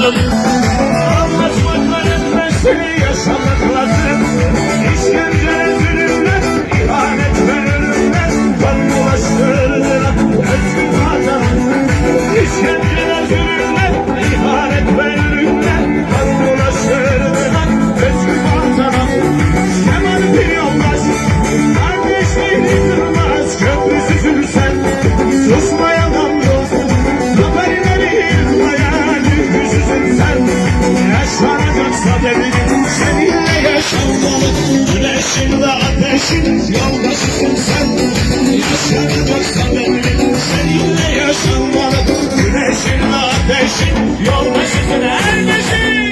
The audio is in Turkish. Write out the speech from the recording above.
yaşayalım. Anlaşmakların mesleği yaşamak lazım. İşkence, zulümler, ihanet ve ölümler, kan bulaştırdılar özgür vatana. İşkenceler, zulümler, ihanet ve ölümler, kan bulaştırdılar özgür vatana. Kemal bir yoldaş, kardeşliğini yıkılmaz, köprüsüzün sen. Susmayan dostum, zaferleri yıkmayan yüzsüzün sen. Yaşanacaksa devirin seninle yaşanmalı. Güneşinle ateşin yoldaşısın sen. Yaşanacaksa devirin seninle yaşanmalı. Güneşinle ateşin yoldaşısın herkesin.